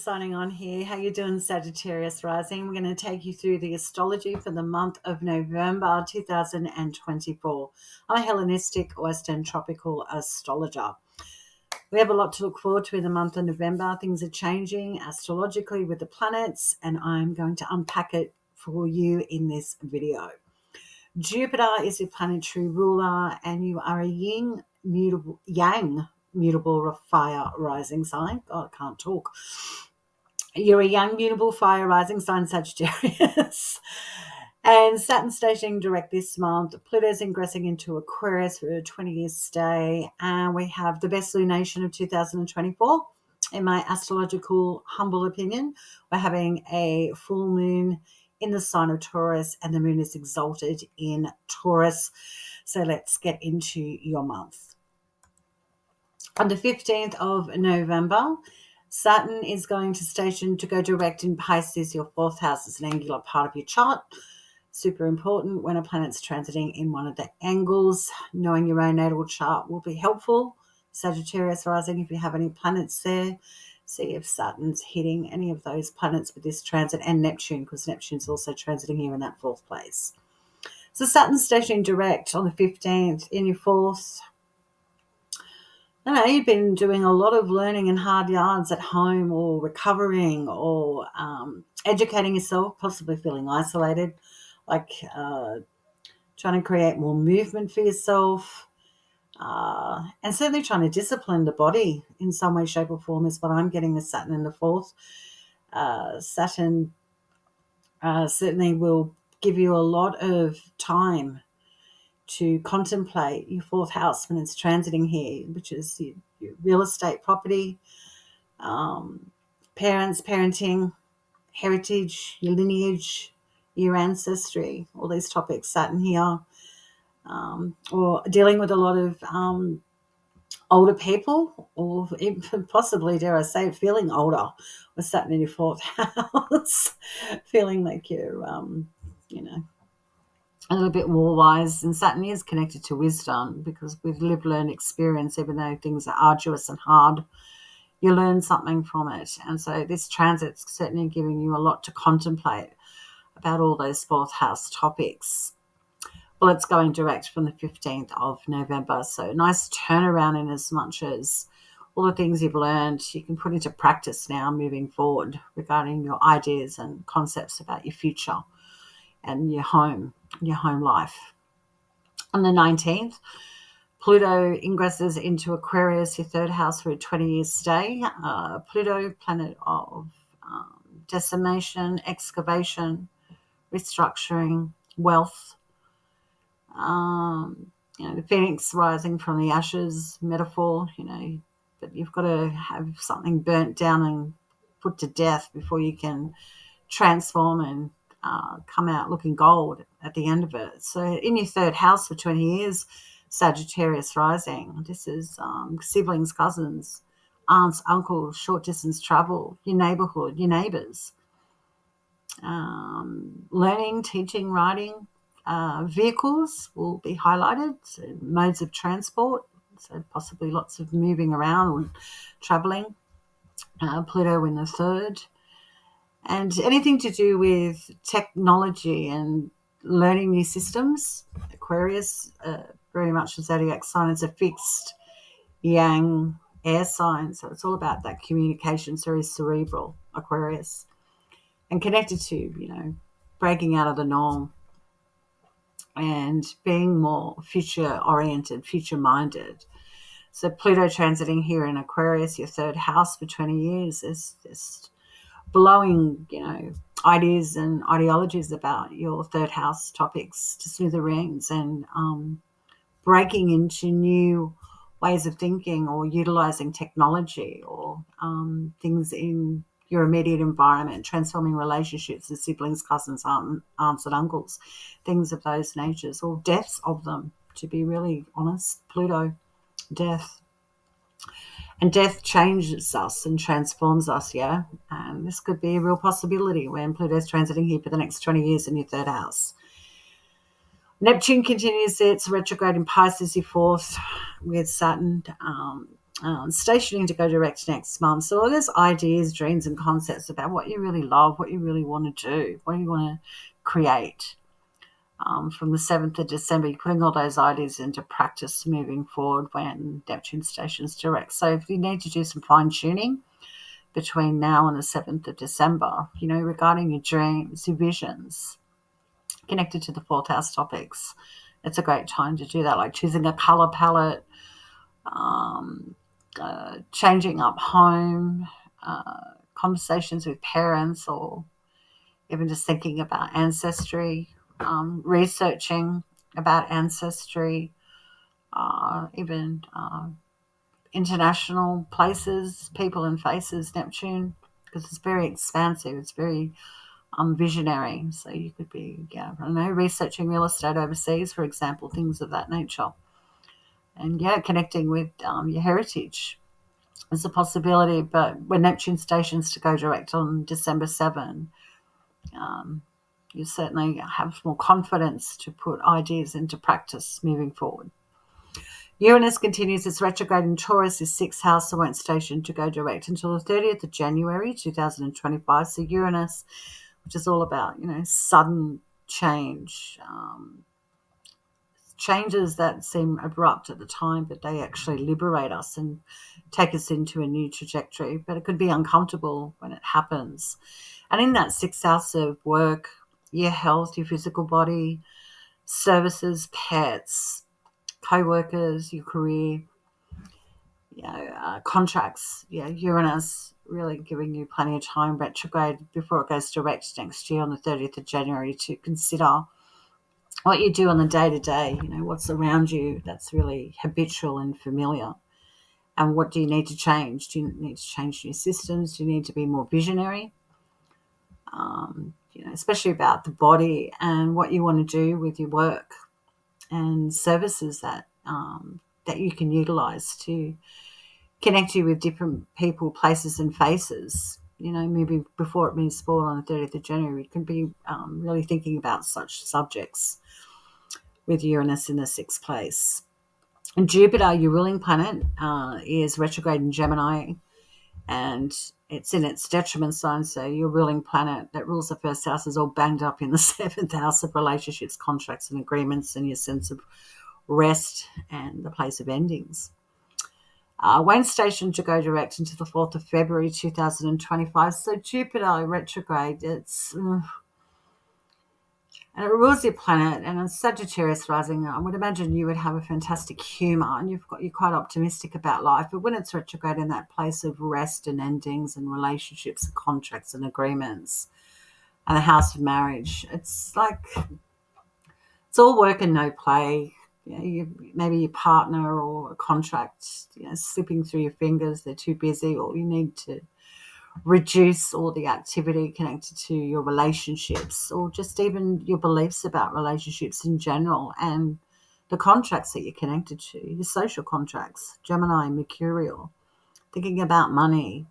signing on here. How you doing, Sagittarius Rising? We're going to take you through the astrology for the month of November 2024. I'm a Hellenistic Western tropical astrologer. We have a lot to look forward to in the month of November. Things are changing astrologically with the planets, and I'm going to unpack it for you in this video. Jupiter is your planetary ruler, and you are a yang mutable fire rising sign. God, I can't talk. You're a young mutable fire rising sign, Sagittarius. And Saturn stationing direct this month. Pluto's ingressing into Aquarius for a 20-year stay. And we have the best lunation of 2024. In my astrological humble opinion, we're having a full moon in the sign of Taurus, and the moon is exalted in Taurus. So let's get into your month. On the 15th of November, Saturn is going to go direct in Pisces. Your fourth house is an angular part of your chart. Super important when a planet's transiting in one of the angles. Knowing your own natal chart will be helpful. Sagittarius rising, if you have any planets there, see if Saturn's hitting any of those planets with this transit, and Neptune, because Neptune's also transiting here in that fourth place. So Saturn's stationing direct on the 15th in your fourth. I know you've been doing a lot of learning in hard yards at home, or recovering, or educating yourself, possibly feeling isolated, like trying to create more movement for yourself, and certainly trying to discipline the body in some way, shape or form is what I'm getting with Saturn in the fourth. Saturn certainly will give you a lot of time to contemplate your fourth house when it's transiting here, which is your real estate, property, parents, parenting, heritage, your lineage, your ancestry, all these topics, Saturn here, or dealing with a lot of older people, or even possibly, dare I say, feeling older with Saturn in your fourth house, feeling like you're, a little bit more wise. And Saturn is connected to wisdom, because with lived, learned experience, even though things are arduous and hard, you learn something from it. And so this transit's certainly giving you a lot to contemplate about all those fourth house topics. Well, it's going direct from the 15th of November. So nice turnaround, in as much as all the things you've learned you can put into practice now moving forward regarding your ideas and concepts about your future and your home life. On the 19th, Pluto ingresses into Aquarius, your third house, for a 20-year stay. Pluto, planet of decimation, excavation, restructuring, wealth. The phoenix rising from the ashes metaphor, but you've got to have something burnt down and put to death before you can transform and come out looking gold at the end of it. So in your third house for 20 years, Sagittarius rising, this is siblings, cousins, aunts, uncles, short distance travel, your neighborhood, your neighbors, learning, teaching, writing, vehicles will be highlighted, so modes of transport, so possibly lots of moving around or traveling. Pluto in the third. And anything to do with technology and learning new systems. Aquarius, very much the zodiac sign, is a fixed yang air sign. So it's all about that communication, so very cerebral, Aquarius. And connected to, breaking out of the norm and being more future-oriented, future-minded. So Pluto transiting here in Aquarius, your third house, for 20 years is just blowing, ideas and ideologies about your third house topics to smithereens, and breaking into new ways of thinking, or utilizing technology, or things in your immediate environment, transforming relationships with siblings, cousins, aunts and uncles, things of those natures, or deaths of them, to be really honest. Pluto, death. And death changes us and transforms us, yeah? And this could be a real possibility when Pluto's transiting here for the next 20 years in your third house. Neptune continues its retrograde in Pisces, your fourth, with Saturn. stationing to go direct next month. So there's ideas, dreams, and concepts about what you really love, what you really want to do, what you want to create. From the 7th of December, you're putting all those ideas into practice moving forward when Neptune stations direct. So if you need to do some fine-tuning between now and the 7th of December, regarding your dreams, your visions, connected to the fourth house topics, it's a great time to do that, like choosing a color palette, changing up home, conversations with parents, or even just thinking about ancestry, researching about ancestry, even international places, people and faces, Neptune, because it's very expansive, it's very visionary. So you could be, researching real estate overseas, for example, things of that nature. And connecting with your heritage is a possibility. But when Neptune stations to go direct on December 7, you certainly have more confidence to put ideas into practice moving forward. Uranus continues its retrograde in Taurus, his sixth house, so won't station to go direct until the 30th of January 2025. So Uranus, which is all about, sudden change, changes that seem abrupt at the time, but they actually liberate us and take us into a new trajectory. But it could be uncomfortable when it happens. And in that sixth house of work, your health, your physical body, services, pets, co-workers, your career, contracts, Uranus really giving you plenty of time retrograde before it goes direct next year on the 30th of January to consider what you do on the day-to-day, what's around you that's really habitual and familiar. And what do you need to change? Do you need to change your systems? Do you need to be more visionary? Especially about the body and what you want to do with your work and services that you can utilize to connect you with different people, places, and faces. Maybe before it means sport on the 30th of January, you can be really thinking about such subjects with Uranus in the sixth place. And Jupiter, your ruling planet, is retrograde in Gemini, and it's in its detriment sign. So your ruling planet that rules the first house is all banged up in the seventh house of relationships, contracts, and agreements, and your sense of rest and the place of endings. Wayne station to go direct into the 4th of February 2025. So Jupiter retrograde, and it rules your planet, and a Sagittarius rising. I would imagine you would have a fantastic humour, and you're quite optimistic about life. But when it's retrograde in that place of rest and endings and relationships and contracts and agreements, and the house of marriage, it's like it's all work and no play. Maybe your partner or a contract, slipping through your fingers. They're too busy, or you need to reduce all the activity connected to your relationships, or just even your beliefs about relationships in general, and the contracts that you're connected to, your social contracts. Gemini, Mercurial, thinking about money,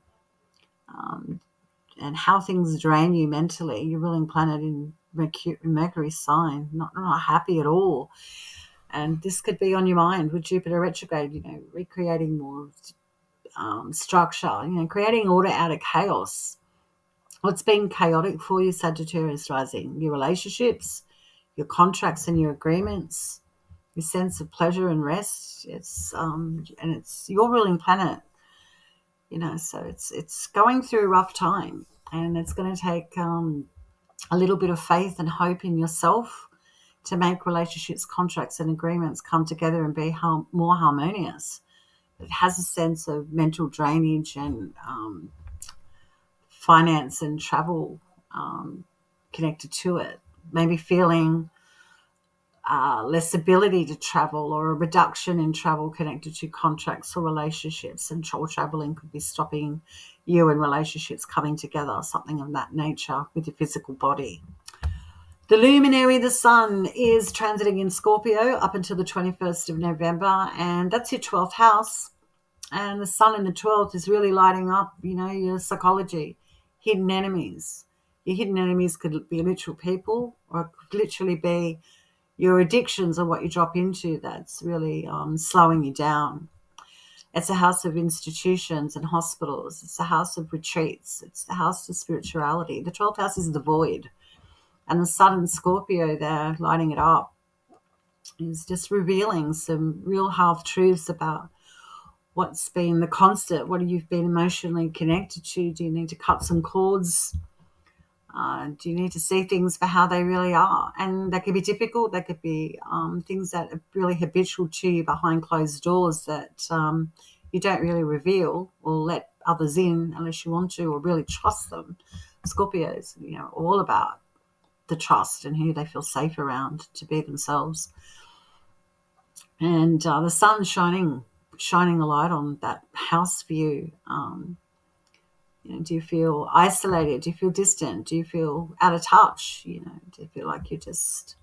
and how things drain you mentally. Your ruling planet in Mercury sign, not happy at all. And this could be on your mind with Jupiter retrograde, recreating more structure, creating order out of chaos. What's been chaotic for you, Sagittarius rising? Your relationships, your contracts and your agreements, your sense of pleasure and rest. And it's your ruling planet, so it's going through a rough time, and it's going to take a little bit of faith and hope in yourself to make relationships, contracts, and agreements come together and be more harmonious. It has a sense of mental drainage and finance and travel connected to it. Maybe feeling less ability to travel, or a reduction in travel connected to contracts or relationships. And traveling could be stopping you and relationships coming together, something of that nature with your physical body. The luminary, the sun, is transiting in Scorpio up until the 21st of November, and that's your 12th house. And the sun in the 12th is really lighting up, your psychology, hidden enemies. Your hidden enemies could be literal people, or it could literally be your addictions or what you drop into that's really slowing you down. It's a house of institutions and hospitals. It's a house of retreats. It's the house of spirituality. The 12th house is the void. And the sun in Scorpio there, lighting it up, is just revealing some real half-truths about what's been the constant, what you've been emotionally connected to. Do you need to cut some cords? Do you need to see things for how they really are? And that could be difficult. That could be things that are really habitual to you behind closed doors that you don't really reveal or let others in unless you want to or really trust them. Scorpios, all about the trust and who they feel safe around to be themselves. And the sun's shining a light on that house for you. Do you feel isolated? Do you feel distant? Do you feel out of touch? Do you feel like you're just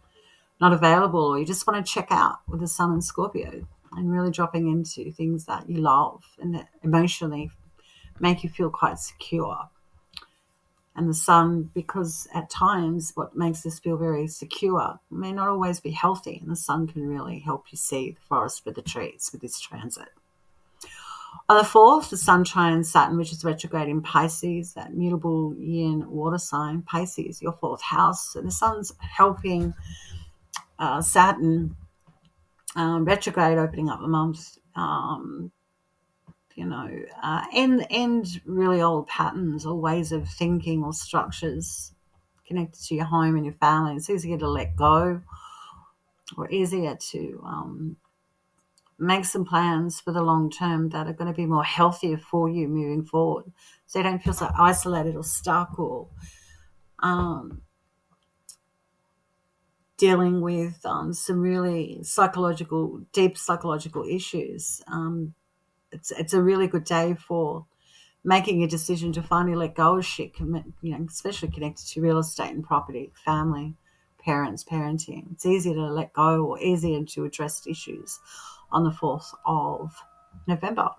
not available, or you just want to check out with the sun in Scorpio and really dropping into things that you love and that emotionally make you feel quite secure? And the sun, because at times what makes us feel very secure may not always be healthy, and the sun can really help you see the forest for the trees with this transit. On the 4th, the sun trines Saturn, which is retrograde in Pisces, that mutable yin water sign. Pisces, your 4th house. So the sun's helping Saturn retrograde, opening up the month, end really old patterns or ways of thinking or structures connected to your home and your family. It's easier to let go, or easier to make some plans for the long term that are going to be more healthier for you moving forward, so you don't feel so isolated or stuck or dealing with some really deep psychological issues. It's a really good day for making a decision to finally let go of shit, especially connected to real estate and property, family, parents, parenting. It's easier to let go or easier to address issues on the 4th of November.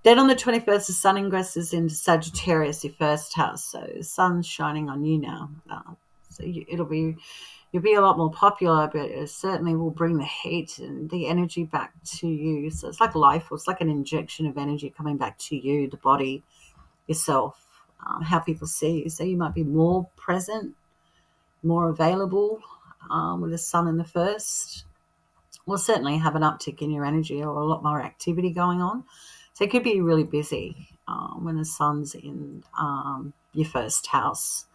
Then on the 21st, the sun ingresses into Sagittarius, your 1st house. So the sun's shining on you now. You'll be a lot more popular, but it certainly will bring the heat and the energy back to you. So it's like life force, like an injection of energy coming back to you, the body, yourself, how people see you. So you might be more present, more available with the sun in the 1st. Will certainly have an uptick in your energy or a lot more activity going on. So it could be really busy when the sun's in your 1st house,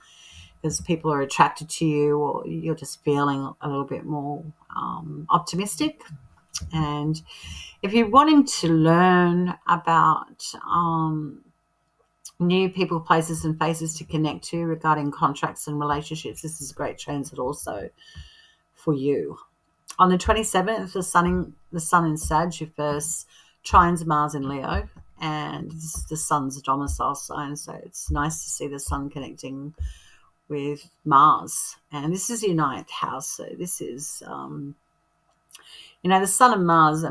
because people are attracted to you, or you're just feeling a little bit more optimistic. And if you're wanting to learn about new people, places and faces to connect to regarding contracts and relationships, this is a great transit also for you. On the 27th, the sun in Sag, your 1st, trines Mars in Leo, and this is the sun's domicile sign, so it's nice to see the sun connecting with Mars. And this is your 9th house, so this is, the sun and Mars,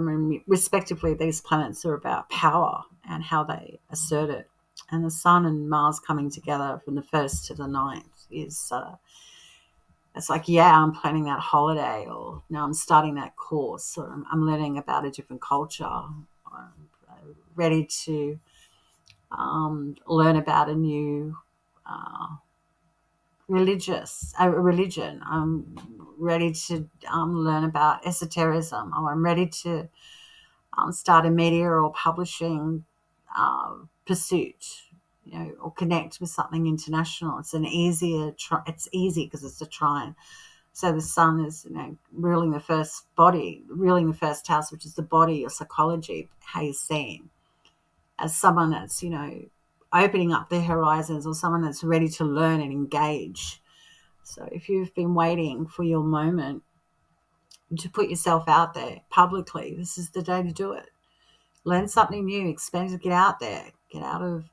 respectively, these planets are about power and how they assert it. And the sun and Mars coming together from the 1st to the 9th is... it's like, I'm planning that holiday, or now I'm starting that course, or I'm learning about a different culture, or I'm ready to learn about a new religion. I'm ready to learn about esotericism, or I'm ready to start a media or publishing pursuit, or connect with something international. It's it's easy because it's a trine. So the sun is, ruling the 1st house, which is the body, your psychology, how you're seen as someone that's, opening up their horizons, or someone that's ready to learn and engage. So if you've been waiting for your moment to put yourself out there publicly, this is the day to do it. Learn something new, expand, get out there, get out of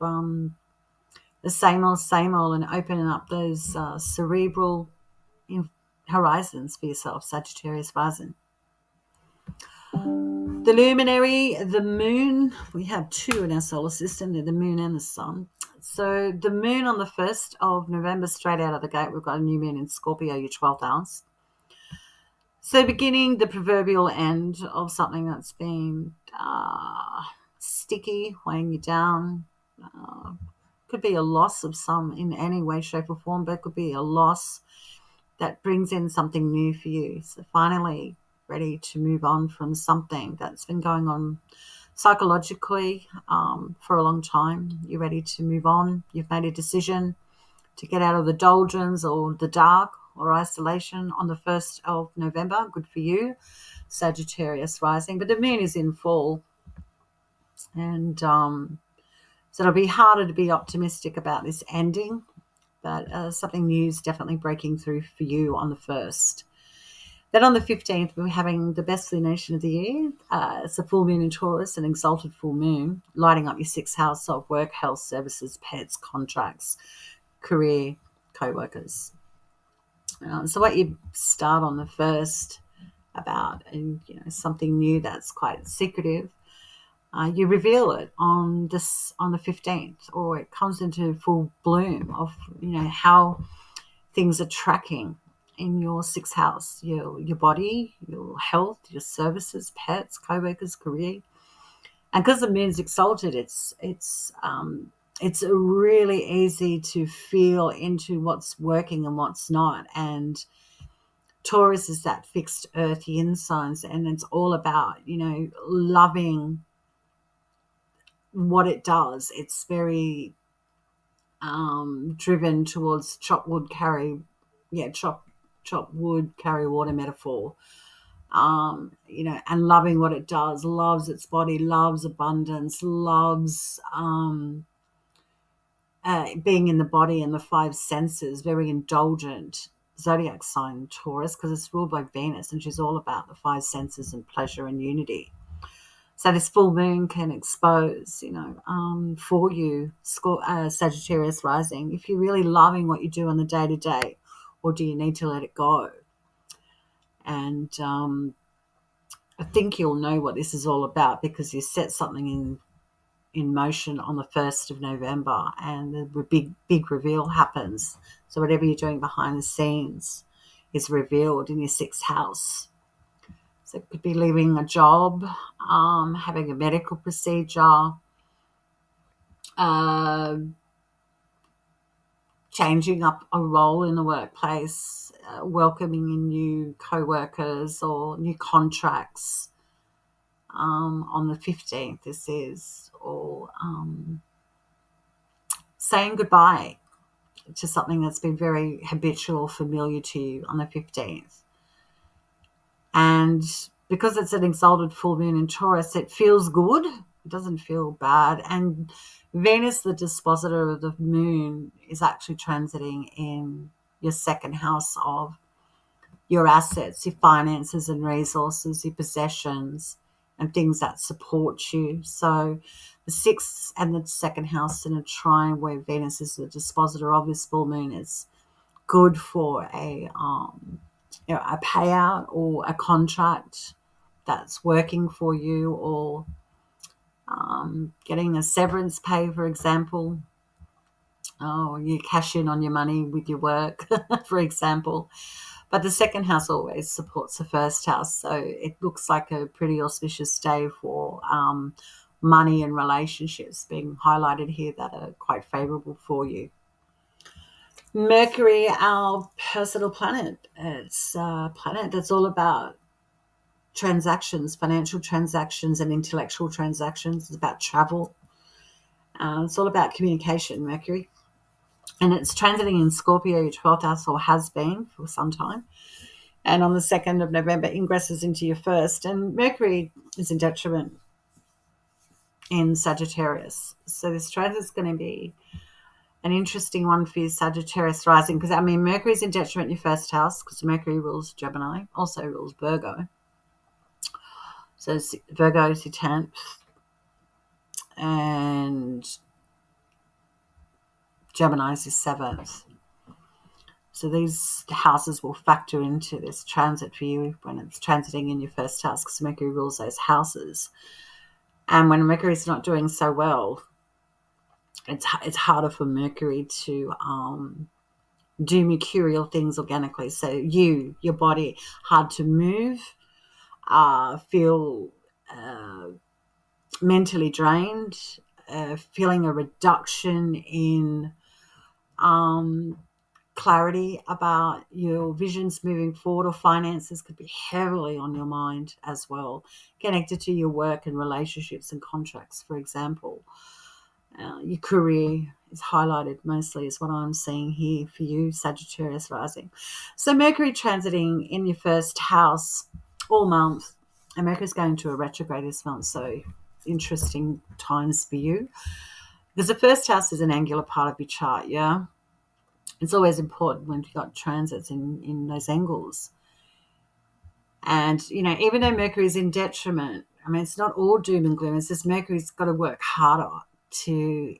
the same old, and opening up those cerebral horizons for yourself, Sagittarius Rising. The luminary, the moon, we have 2 in our solar system. They're the moon and the sun. So the moon on the 1st of November, straight out of the gate, we've got a new moon in Scorpio, your 12th house. So beginning the proverbial end of something that's been sticky, weighing you down. Could be a loss of some in any way, shape or form, but it could be a loss that brings in something new for you. So finally ready to move on from something that's been going on psychologically for a long time. You're ready to move on. You've made a decision to get out of the doldrums or the dark or isolation on the 1st of November. Good for you, Sagittarius rising. But the moon is in full, and so it'll be harder to be optimistic about this ending, but something new is definitely breaking through for you on the 1st. Then on the 15th, we're having the best lunation of the year. It's a full moon in Taurus, an exalted full moon, lighting up your 6th house of work, health, services, pets, contracts, career, co-workers. So what you start on the 1st about, and something new that's quite secretive, you reveal it on the 15th, or it comes into full bloom of how things are tracking in your 6th house, your body, your health, your services, pets, co-workers, career. And because the moon's exalted, it's really easy to feel into what's working and what's not. And Taurus is that fixed earth yin signs, and it's all about loving what it does. It's very driven towards chop wood, carry water metaphor. And loving what it does, loves its body, loves abundance, loves being in the body and the 5 senses, very indulgent zodiac sign Taurus, because it's ruled by Venus, and she's all about the 5 senses and pleasure and unity. So this full moon can expose, for you, Sagittarius rising, if you're really loving what you do on the day-to-day, or do you need to let it go? And I think you'll know what this is all about, because you set something in motion on the 1st of November, and the big reveal happens. So whatever you're doing behind the scenes is revealed in your 6th house. So it could be leaving a job, having a medical procedure, changing up a role in the workplace, welcoming in new co-workers or new contracts. On the 15th, this is, or saying goodbye to something that's been very habitual, familiar to you on the 15th. And because it's an exalted full moon in Taurus, it feels good. It doesn't feel bad. And Venus, the dispositor of the moon, is actually transiting in your 2nd house of your assets, your finances and resources, your possessions, and things that support you. So the 6th and the 2nd house in a trine where Venus is the dispositor of this full moon is good for a payout or a contract that's working for you, or getting a severance pay, for example. Oh, you cash in on your money with your work, for example. But the 2nd house always supports the 1st house, so it looks like a pretty auspicious day for money and relationships being highlighted here that are quite favorable for you. Mercury, our personal planet, it's a planet that's all about transactions, financial transactions and intellectual transactions. It's about travel. It's all about communication, Mercury. And it's transiting in Scorpio, your 12th house, or has been for some time. And on the 2nd of November, ingresses into your 1st. And Mercury is in detriment in Sagittarius. So this transit is going to be an interesting one for you, Sagittarius rising, because, Mercury is in detriment in your 1st house, because Mercury rules Gemini, also rules Virgo. So Virgo is your 10th. And Gemini is your 7th. So these houses will factor into this transit for you when it's transiting in your 1st house, because Mercury rules those houses. And when Mercury is not doing so well, it's harder for Mercury to do mercurial things organically. So your body, hard to move, feel mentally drained, feeling a reduction in clarity about your visions moving forward, or finances could be heavily on your mind as well, connected to your work and relationships and contracts, for example. Your career is highlighted mostly, is what I'm seeing here for you, Sagittarius rising. So Mercury transiting in your first house all month, and Mercury's going to a retrograde this month, so interesting times for you. Because the first house is an angular part of your chart, yeah? It's always important when you've got transits in those angles. And, even though Mercury is in detriment, I mean, it's not all doom and gloom. It's just Mercury's got to work harder to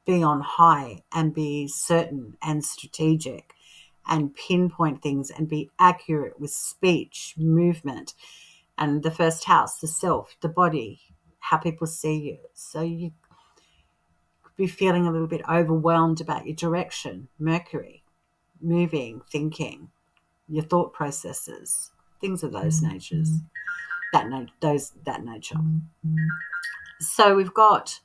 be on high and be certain and strategic and pinpoint things and be accurate with speech, movement, and the first house, the self, the body, how people see you. So you could be feeling a little bit overwhelmed about your direction, Mercury, moving, thinking, your thought processes, things of those natures, that nature. So we've got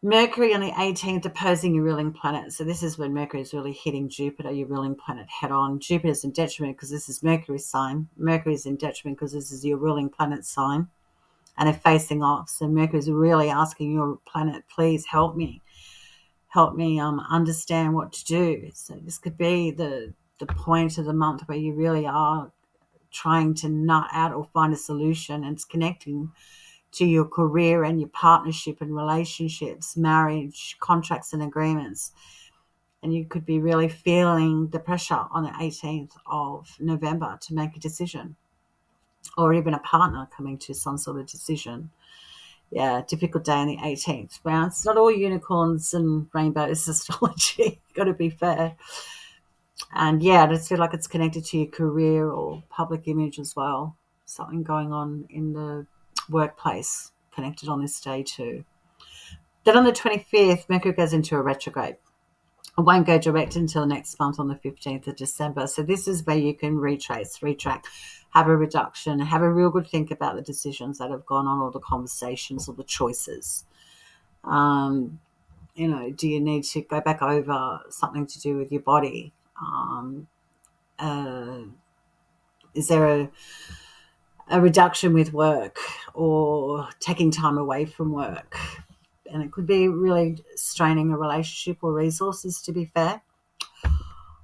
Mercury on the 18th opposing your ruling planet. So this is when Mercury is really hitting Jupiter, your ruling planet, head on. Jupiter's in detriment because this is Mercury's sign. Mercury's in detriment because this is your ruling planet sign. And they're facing off. So Mercury's really asking your planet, please help me. Help me understand what to do. So this could be the point of the month where you really are trying to nut out or find a solution, and it's connecting to your career and your partnership and relationships, marriage, contracts and agreements. And you could be really feeling the pressure on the 18th of November to make a decision, or even a partner coming to some sort of decision. Yeah, difficult day on the 18th. Well, it's not all unicorns and rainbows, astrology. Got to be fair. And yeah, I just feel like it's connected to your career or public image as well. Something going on in the workplace connected on this day too. Then on the 25th, Mercury goes into a retrograde. It won't go direct until next month on the 15th of December. So this is where you can retract, have a reduction, have a real good think about the decisions that have gone on, or the conversations or the choices. Do you need to go back over something to do with your body? Is there a reduction with work, or taking time away from work? And it could be really straining a relationship or resources, to be fair,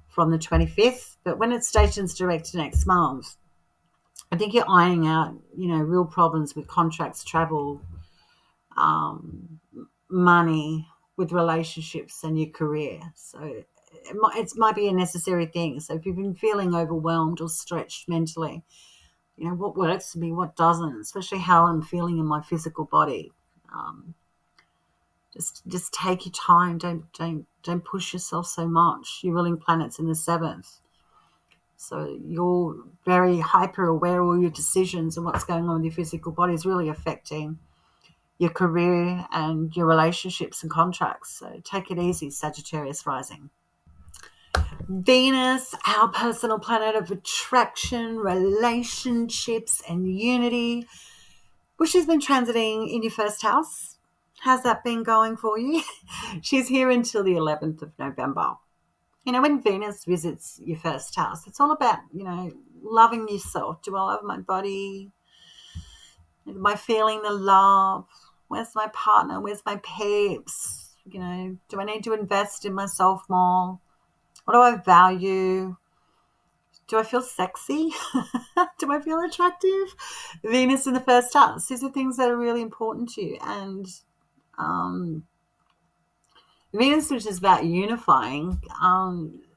from the 25th. But when it stations direct next month, I think you're ironing out, real problems with contracts, travel, money, with relationships and your career. So it might be a necessary thing. So if you've been feeling overwhelmed or stretched mentally, what works for me, what doesn't, especially how I'm feeling in my physical body. Just take your time. Don't push yourself so much. Your ruling planet's in the 7th. So you're very hyper aware of all your decisions, and what's going on with your physical body is really affecting your career and your relationships and contracts. So take it easy, Sagittarius rising. Venus, our personal planet of attraction, relationships and unity, which has been transiting in your first house. How's that been going for you? She's here until the 11th of November. When Venus visits your first house, it's all about, loving yourself. Do I love my body? Am I feeling the love? Where's my partner? Where's my peeps? Do I need to invest in myself more? What do I value? Do I feel sexy? Do I feel attractive? Venus in the first house. These are things that are really important to you. And Venus, which is about unifying.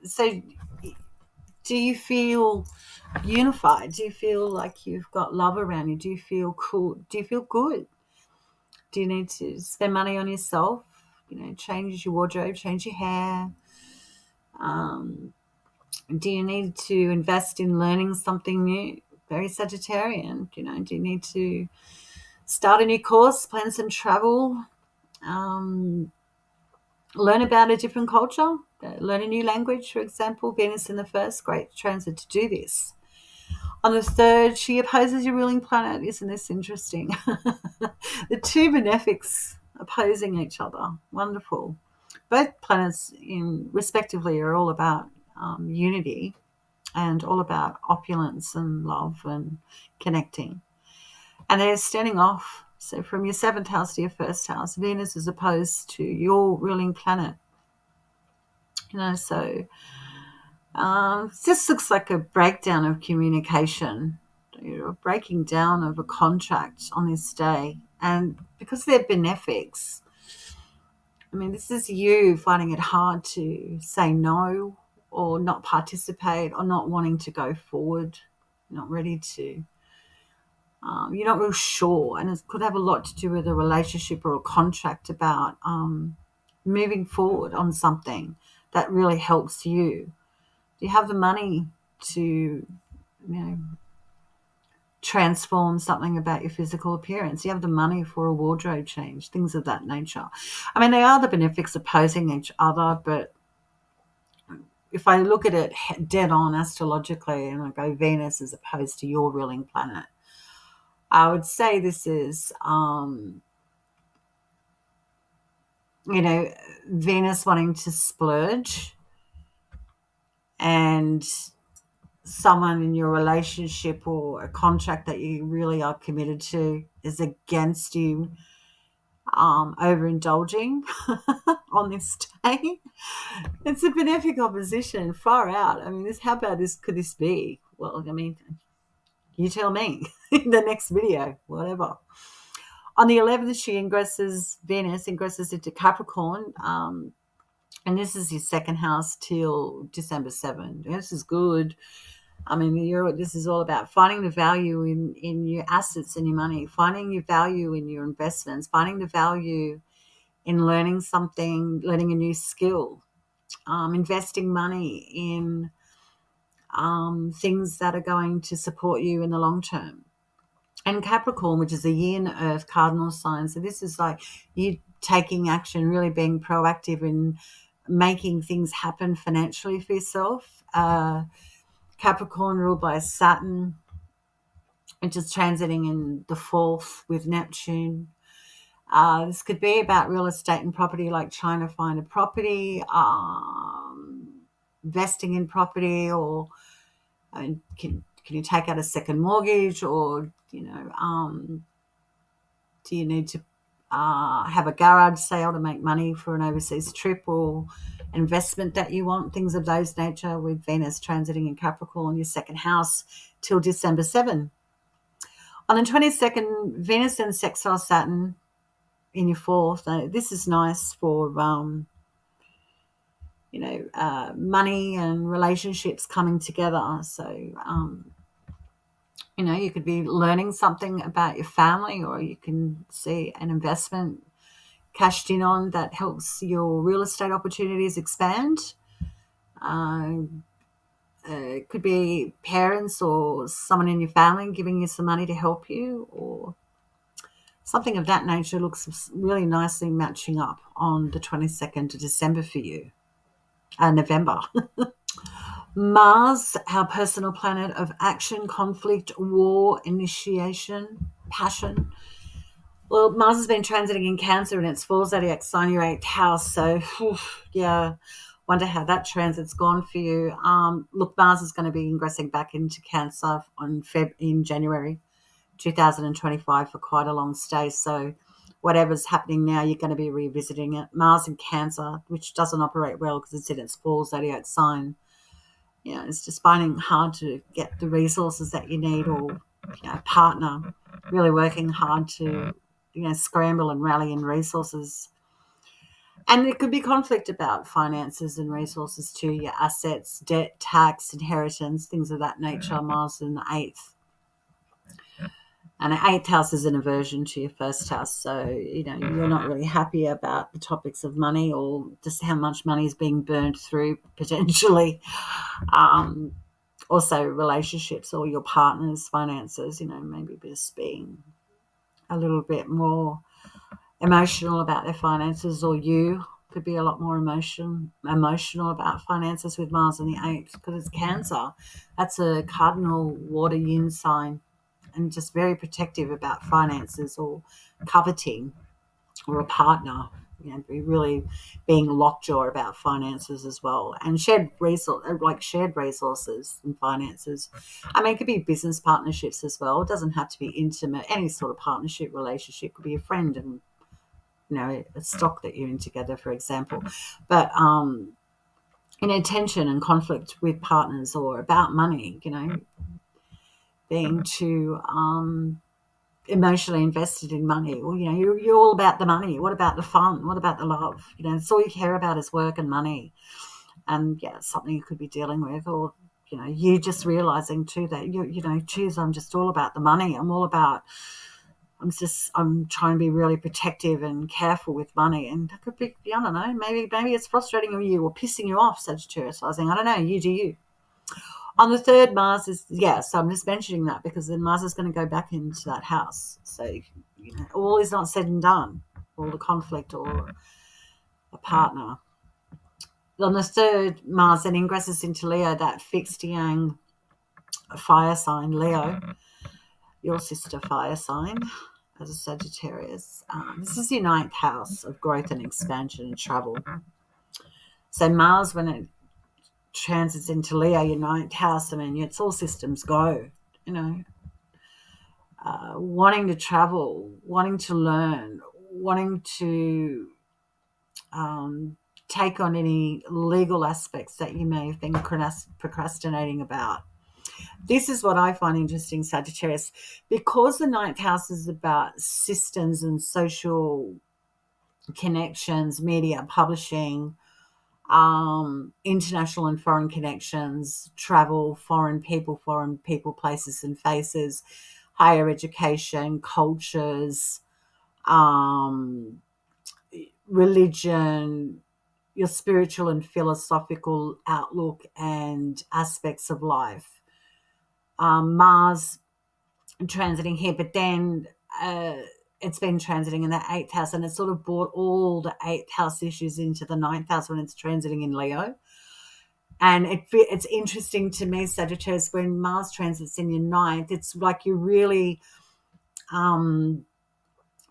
So do you feel unified? Do you feel like you've got love around you? Do you feel cool? Do you feel good? Do you need to spend money on yourself? Change your wardrobe, change your hair. Do you need to invest in learning something new? Very Sagittarian. Do you need to start a new course, plan some travel, learn about a different culture? learn a new language, for example. Venus in the first, great transit to do this. On the third, she opposes your ruling planet. Isn't this interesting? The two benefics opposing each other. Wonderful. Both planets, respectively, are all about unity and all about opulence and love and connecting. And they're standing off. So from your seventh house to your first house, Venus is opposed to your ruling planet. So this looks like a breakdown of communication, a breaking down of a contract on this day. And because they're benefics, I mean, this is you finding it hard to say no or not participate or not wanting to go forward, not ready to. You're not real sure, and it could have a lot to do with a relationship or a contract about moving forward on something that really helps you. Do you have the money to, transform something about your physical appearance? Do you have the money for a wardrobe change? Things of that nature. I mean, they are the benefics opposing each other, but if I look at it dead on astrologically and I go Venus as opposed to your ruling planet, I would say this is, Venus wanting to splurge and someone in your relationship or a contract that you really are committed to is against you overindulging on this day. It's a benefic opposition, far out. I mean, how bad could this be? Well, I mean, you tell me in the next video, whatever. On the 11th, Venus ingresses into Capricorn, and this is your second house till December 7th. This is good. I mean, this is all about finding the value in your assets and your money, finding your value in your investments, finding the value in learning something, learning a new skill, investing money in things that are going to support you in the long term. And Capricorn, which is a yin earth cardinal sign. So this is like you taking action, really being proactive in making things happen financially for yourself. Capricorn ruled by Saturn, which is transiting in the fourth with Neptune. This could be about real estate and property, like trying to find a property, investing in property, or can you take out a second mortgage, or do you need to have a garage sale to make money for an overseas trip or investment that you want, things of those nature, with Venus transiting in Capricorn, your second house, till December 7. On the 22nd, Venus and sextile Saturn in your fourth. This is nice for, money and relationships coming together. So, you could be learning something about your family, or you can see an investment cashed in on that helps your real estate opportunities expand. It could be parents or someone in your family giving you some money to help you, or something of that nature looks really nicely matching up on the 22nd of December for you. November. Mars, our personal planet of action, conflict, war, initiation, passion. Well, Mars has been transiting in Cancer, and it's full zodiac sign, your 8th house. So, wonder how that transit's gone for you. Look, Mars is going to be ingressing back into Cancer in January 2025 for quite a long stay. So, whatever's happening now, you're going to be revisiting it. Mars in Cancer, which doesn't operate well because it's in its full zodiac sign. It's just finding hard to get the resources that you need, or a partner really working hard to scramble and rally in resources. And there could be conflict about finances and resources too, your assets, debt, tax, inheritance, things of that nature. Mars in the 8th. And the 8th house is an aversion to your first house. So, you're not really happy about the topics of money, or just how much money is being burned through potentially. Also relationships or your partner's finances, maybe just being a little bit more emotional about their finances, or you. could be a lot more emotional about finances with Mars in the 8th, because it's Cancer. That's a cardinal water yin sign, and just very protective about finances or coveting, or a partner, be really being lockjaw about finances as well, and shared resources and finances. I mean, it could be business partnerships as well. It doesn't have to be intimate. Any sort of partnership relationship could be a friend and a stock that you're in together, for example. But tension and conflict with partners, or about money, being too emotionally invested in money. Well, you're all about the money. What about the fun? What about the love? It's all you care about is work and money. And it's something you could be dealing with, or you just realizing too that geez, I'm just all about the money. I'm trying to be really protective and careful with money, and that could be, I don't know, maybe it's frustrating you or pissing you off, Sagittarius rising. I don't know. You do you. On the 3rd, Mars is, so I'm just mentioning that because then Mars is going to go back into that house. So, all is not said and done, all the conflict or a partner. On the 3rd, Mars then ingresses into Leo, that fixed yang fire sign, Leo, your sister fire sign as a Sagittarius. This is your 9th house of growth and expansion and travel. So Mars, when it transits into Leo, your 9th house, I mean, it's all systems go, wanting to travel, wanting to learn, wanting to take on any legal aspects that you may have been procrastinating about. This is what I find interesting, Sagittarius, because the 9th house is about systems and social connections, media, publishing, international and foreign connections, travel, foreign people, places and faces, higher education, cultures, religion, your spiritual and philosophical outlook and aspects of life. Mars transiting here, but then it's been transiting in the 8th house, and it sort of brought all the 8th house issues into the 9th house when it's transiting in Leo. And it's interesting to me, Sagittarius, when Mars transits in your 9th, it's like you really want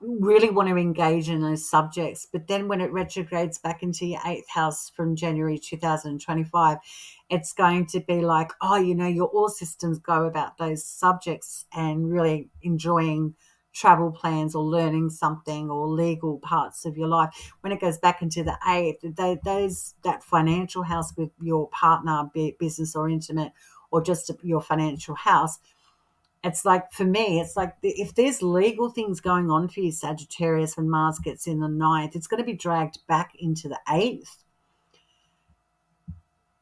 to engage in those subjects. But then when it retrogrades back into your 8th house from January 2025, it's going to be like, your all systems go about those subjects and really enjoying travel plans or learning something or legal parts of your life. When it goes back into the 8th, that financial house with your partner, be it business or intimate, or just your financial house, it's like, for me, it's like if there's legal things going on for you, Sagittarius, when Mars gets in the 9th, it's going to be dragged back into the 8th.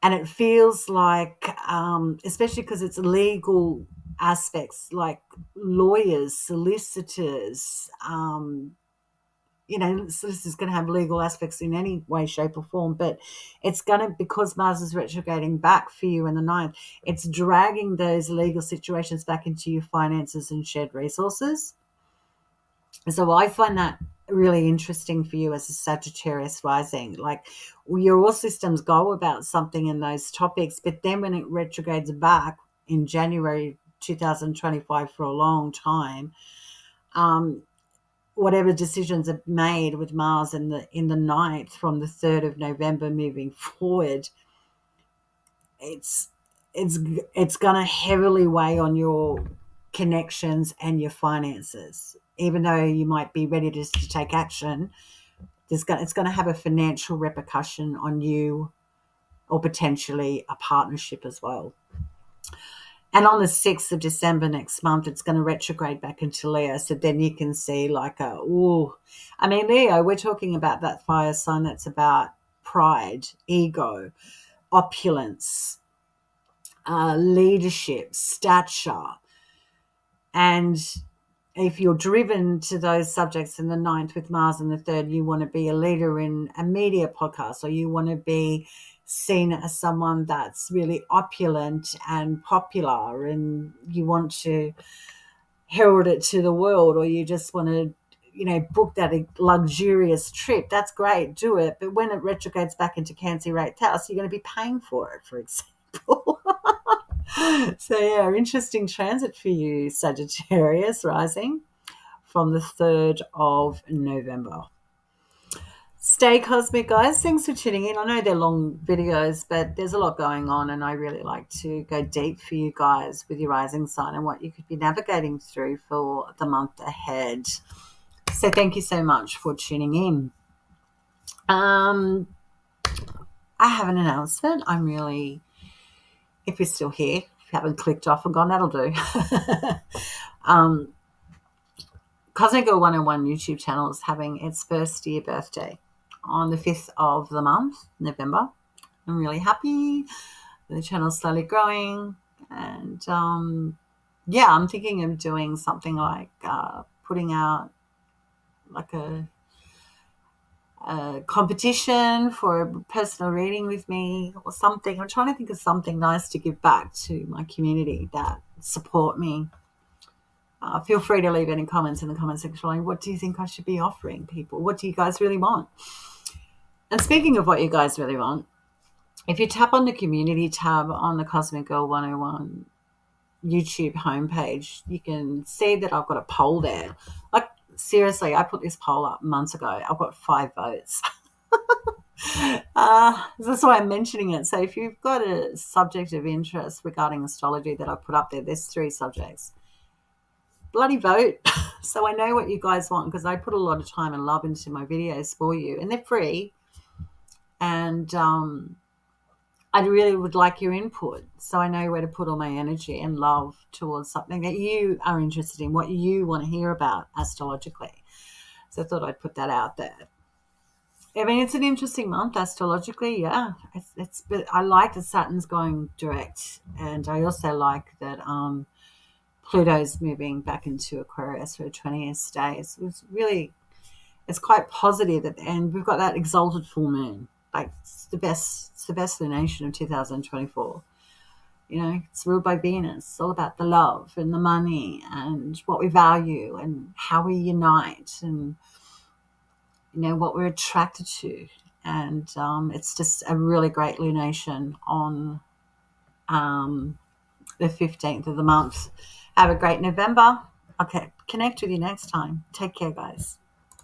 And it feels like, especially because it's legal aspects, like lawyers, solicitors, solicitors going to have legal aspects in any way, shape or form, but it's going to, because Mars is retrograding back for you in the 9th, it's dragging those legal situations back into your finances and shared resources. So I find that really interesting for you as a Sagittarius rising. Like, your all systems go about something in those topics, but then when it retrogrades back in January 2025 for a long time, whatever decisions are made with Mars in the 9th from the 3rd of November moving forward, it's going to heavily weigh on your connections and your finances. Even though you might be ready to take action, it's going to have a financial repercussion on you, or potentially a partnership as well. And on the 6th of December next month, it's going to retrograde back into Leo. So then you can see Leo, we're talking about that fire sign that's about pride, ego, opulence, leadership, stature. And if you're driven to those subjects in the 9th with Mars in the 3rd, you want to be a leader in a media podcast, or you want to be seen as someone that's really opulent and popular, and you want to herald it to the world, or you just want to, book that luxurious trip. That's great, do it. But when it retrogrades back into Cancer 8th house, you're going to be paying for it, for example. So yeah, interesting transit for you, Sagittarius rising, from the 3rd of November. Stay cosmic, guys. Thanks for tuning in. I know they're long videos, but there's a lot going on, and I really like to go deep for you guys with your rising sign and what you could be navigating through for the month ahead. So thank you so much for tuning in. I have an announcement. If you're still here, if you haven't clicked off and gone, that'll do. Cosmic Girl 101 YouTube channel is having its first year birthday on the 5th of the month, November. I'm really happy. The channel's slowly growing. And I'm thinking of doing something like putting out like a competition for a personal reading with me or something. I'm trying to think of something nice to give back to my community that support me. Feel free to leave any comments in the comment section. What do you think I should be offering people? What do you guys really want? And speaking of what you guys really want, if you tap on the community tab on the Cosmic Girl 101 YouTube homepage, you can see that I've got a poll there. Like, seriously, I put this poll up months ago. I've got 5 votes. That's why I'm mentioning it. So if you've got a subject of interest regarding astrology that I put up there, there's 3 subjects. Bloody vote. So I know what you guys want, because I put a lot of time and love into my videos for you, and they're free. And I really would like your input, so I know where to put all my energy and love towards something that you are interested in, what you want to hear about astrologically. So I thought I'd put that out there. I mean, it's an interesting month astrologically, yeah. But I like that Saturn's going direct, and I also like that Pluto's moving back into Aquarius for a 20-year stay. It's quite positive, and we've got that exalted full moon. Like, it's the best lunation of 2024. It's ruled by Venus. It's all about the love and the money and what we value and how we unite and what we're attracted to. And it's just a really great lunation on the 15th of the month. Have a great November. Okay, connect with you next time. Take care, guys.